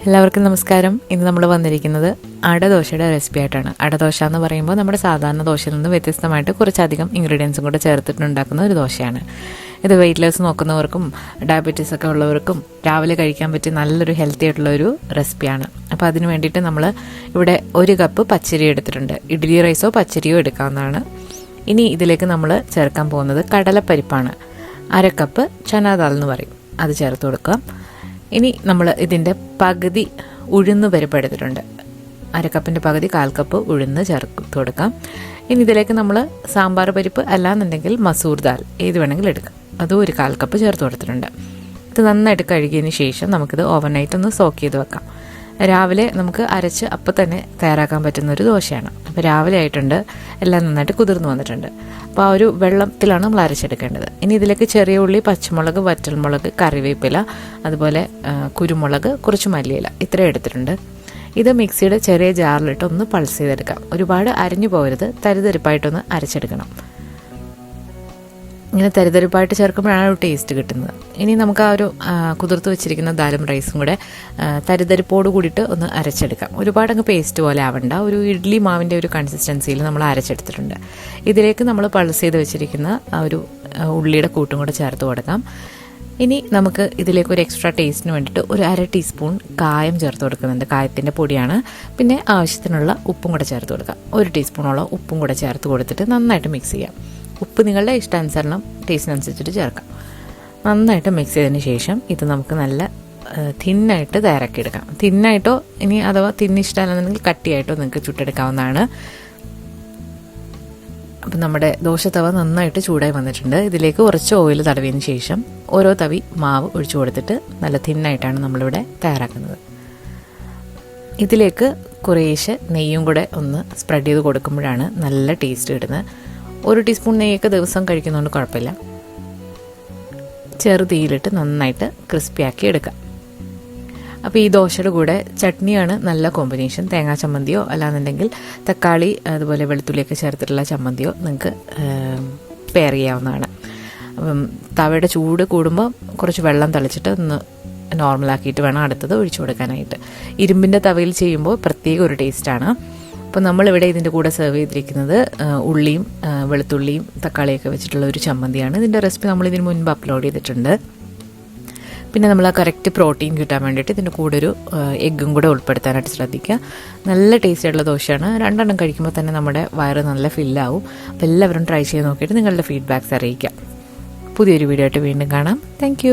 എല്ലാവർക്കും നമസ്കാരം. ഇന്ന് നമ്മൾ വന്നിരിക്കുന്നത് അടദോശയുടെ റെസിപ്പി ആയിട്ടാണ്. അടദോശ എന്ന് പറയുമ്പോൾ നമ്മുടെ സാധാരണ ദോശയിൽ നിന്ന് വ്യത്യസ്തമായിട്ട് കുറച്ചധികം ഇൻഗ്രീഡിയൻസും കൂടെ ചേർത്തിട്ടുണ്ടാക്കുന്ന ഒരു ദോശയാണ്. ഇത് വെയിറ്റ് ലോസ് നോക്കുന്നവർക്കും ഡയബറ്റീസ് ഒക്കെ ഉള്ളവർക്കും രാവിലെ കഴിക്കാൻ പറ്റിയ നല്ലൊരു ഹെൽത്തി ആയിട്ടുള്ളൊരു റെസിപ്പിയാണ്. അപ്പോൾ അതിന് വേണ്ടിയിട്ട് നമ്മൾ ഇവിടെ 1 കപ്പ് പച്ചരി എടുത്തിട്ടുണ്ട്. ഇഡ്ഡലി റൈസോ പച്ചരിയോ എടുക്കാവുന്നതാണ്. ഇനി ഇതിലേക്ക് നമ്മൾ ചേർക്കാൻ പോകുന്നത് കടലപ്പരിപ്പാണ്. 1/2 കപ്പ് ചനാദാൽ എന്ന് പറയും, അത് ചേർത്ത് കൊടുക്കാം. ഇനി നമ്മൾ ഇതിൻ്റെ പകുതി ഉഴുന്ന് പരിപ്പ് എടുത്തിട്ടുണ്ട്. 1/2 കപ്പിൻ്റെ പകുതി 1/4 കപ്പ് ഉഴുന്ന് ചേർത്ത് കൊടുക്കാം. ഇനി ഇതിലേക്ക് നമ്മൾ സാമ്പാർ പരിപ്പ് അല്ലാന്നുണ്ടെങ്കിൽ മസൂർ ദാൽ ഏത് വേണമെങ്കിലും എടുക്കാം, അതും 1/4 കപ്പ് ചേർത്ത് കൊടുത്തിട്ടുണ്ട്. ഇത് നന്നായിട്ട് കഴുകിയതിന് ശേഷം നമുക്കിത് ഓവർനൈറ്റ് ഒന്ന് സോക്ക് ചെയ്ത് വെക്കാം. രാവിലെ നമുക്ക് അരച്ച് അപ്പം തന്നെ തയ്യാറാക്കാൻ പറ്റുന്ന ഒരു ദോശയാണ്. അപ്പോൾ രാവിലെ ആയിട്ടുണ്ട്, എല്ലാം നന്നായിട്ട് കുതിർന്ന് വന്നിട്ടുണ്ട്. അപ്പോൾ ആ ഒരു വെള്ളത്തിലാണ് നമ്മൾ അരച്ചെടുക്കേണ്ടത്. ഇനി ഇതിലേക്ക് ചെറിയ ഉള്ളി, പച്ചമുളക്, വറ്റൽമുളക്, കറിവേപ്പില, അതുപോലെ കുരുമുളക്, കുറച്ച് മല്ലിയില ഇത്രയും എടുത്തിട്ടുണ്ട്. ഇത് മിക്സിയുടെ ചെറിയ ജാറിലിട്ട് ഒന്ന് പൾസ് ചെയ്തെടുക്കാം. ഒരുപാട് അരിഞ്ഞു പോകരുത്, തരിതരിപ്പായിട്ടൊന്ന് അരച്ചെടുക്കണം. ഇങ്ങനെ തരിതരിപ്പായിട്ട് ചേർക്കുമ്പോഴാണ് ഒരു ടേസ്റ്റ് കിട്ടുന്നത്. ഇനി നമുക്ക് ആ ഒരു കുതിർത്ത് വെച്ചിരിക്കുന്ന ദാലും റൈസും കൂടെ തരിതരിപ്പോട് കൂടിയിട്ട് ഒന്ന് അരച്ചെടുക്കാം. ഒരുപാടങ്ങ് പേസ്റ്റ് പോലെ ആവണ്ട, ഒരു ഇഡ്ഡലി മാവിൻ്റെ ഒരു കൺസിസ്റ്റൻസിയിൽ നമ്മൾ അരച്ചെടുത്തിട്ടുണ്ട്. ഇതിലേക്ക് നമ്മൾ പൾസ് ചെയ്ത് വെച്ചിരിക്കുന്ന ആ ഒരു ഉള്ളിയുടെ കൂട്ടും കൂടെ ചേർത്ത് കൊടുക്കാം. ഇനി നമുക്ക് ഇതിലേക്ക് ഒരു എക്സ്ട്രാ ടേസ്റ്റിന് വേണ്ടിയിട്ട് ഒരു 1/2 ടീസ്പൂൺ കായം ചേർത്ത് കൊടുക്കുന്നുണ്ട്. കായത്തിൻ്റെ പൊടിയാണ്. പിന്നെ ആവശ്യത്തിനുള്ള ഉപ്പും കൂടെ ചേർത്ത് കൊടുക്കാം. 1 ടീസ്പൂണോളം ഉപ്പും കൂടെ ചേർത്ത് കൊടുത്തിട്ട് നന്നായിട്ട് മിക്സ് ചെയ്യാം. ഉപ്പ് നിങ്ങളുടെ ഇഷ്ടാനുസരണം ടേസ്റ്റിനനുസരിച്ചിട്ട് ചേർക്കാം. നന്നായിട്ട് മിക്സ് ചെയ്തതിന് ശേഷം ഇത് നമുക്ക് നല്ല തിന്നായിട്ട് തയ്യാറാക്കിയെടുക്കാം. തിന്നായിട്ടോ ഇനി അഥവാ തിന്നിഷ്ടമല്ലെന്നുണ്ടെങ്കിൽ കട്ടിയായിട്ടോ നിങ്ങൾക്ക് ചുട്ടെടുക്കാവുന്നതാണ്. അപ്പം നമ്മുടെ ദോശത്തവ നന്നായിട്ട് ചൂടായി വന്നിട്ടുണ്ട്. ഇതിലേക്ക് കുറച്ച് ഓയിൽ തടവിയതിന് ശേഷം ഓരോ തവി മാവ് ഒഴിച്ചു കൊടുത്തിട്ട് നല്ല തിന്നായിട്ടാണ് നമ്മളിവിടെ തയ്യാറാക്കുന്നത്. ഇതിലേക്ക് കുറേശ്ശെ നെയ്യും കൂടെ ഒന്ന് സ്പ്രെഡ് ചെയ്ത് കൊടുക്കുമ്പോഴാണ് നല്ല ടേസ്റ്റ് കിട്ടുന്നത്. 1 ടീസ്പൂൺ നെയ്യൊക്കെ ദിവസം കഴിക്കുന്നതുകൊണ്ട് കുഴപ്പമില്ല. ചെറുതീയിലിട്ട് നന്നായിട്ട് ക്രിസ്പിയാക്കി എടുക്കാം. അപ്പോൾ ഈ ദോശയുടെ കൂടെ ചട്നിയാണ് നല്ല കോമ്പിനേഷൻ. തേങ്ങാ ചമ്മന്തിയോ അല്ലാന്നുണ്ടെങ്കിൽ തക്കാളി അതുപോലെ വെളുത്തുള്ളിയൊക്കെ ചേർത്തിട്ടുള്ള ചമ്മന്തിയോ നിങ്ങൾക്ക് പെയർ ചെയ്യാവുന്നതാണ്. അപ്പം തവയുടെ ചൂട് കൂടുമ്പോൾ കുറച്ച് വെള്ളം തളിച്ചിട്ട് ഒന്ന് നോർമലാക്കിയിട്ട് വേണം അടുത്തത് ഒഴിച്ചു കൊടുക്കാനായിട്ട്. ഇരുമ്പിൻ്റെ തവയിൽ ചെയ്യുമ്പോൾ പ്രത്യേക ഒരു ടേസ്റ്റാണ്. അപ്പോൾ നമ്മളിവിടെ ഇതിൻ്റെ കൂടെ സെർവ് ചെയ്തിരിക്കുന്നത് ഉള്ളിയും വെളുത്തുള്ളിയും തക്കാളിയൊക്കെ വെച്ചിട്ടുള്ള ഒരു ചമ്മന്തിയാണ്. ഇതിൻ്റെ റെസിപ്പി നമ്മളിതിന് മുൻപ് അപ്ലോഡ് ചെയ്തിട്ടുണ്ട്. പിന്നെ നമ്മൾ ആ കറക്റ്റ് പ്രോട്ടീൻ കിട്ടാൻ വേണ്ടിയിട്ട് ഇതിൻ്റെ കൂടെ ഒരു എഗ്ഗും കൂടെ ഉൾപ്പെടുത്താനായിട്ട് ശ്രദ്ധിക്കുക. നല്ല ടേസ്റ്റ് ആയിട്ടുള്ള ദോശയാണ്. 2 എണ്ണം കഴിക്കുമ്പോൾ തന്നെ നമ്മുടെ വയറ് നല്ല ഫില്ലാവും. അപ്പോൾ എല്ലാവരും ട്രൈ ചെയ്ത് നോക്കിയിട്ട് നിങ്ങളുടെ ഫീഡ്ബാക്ക്സ് അറിയിക്കാം. പുതിയൊരു വീഡിയോ ആയിട്ട് വീണ്ടും കാണാം. താങ്ക്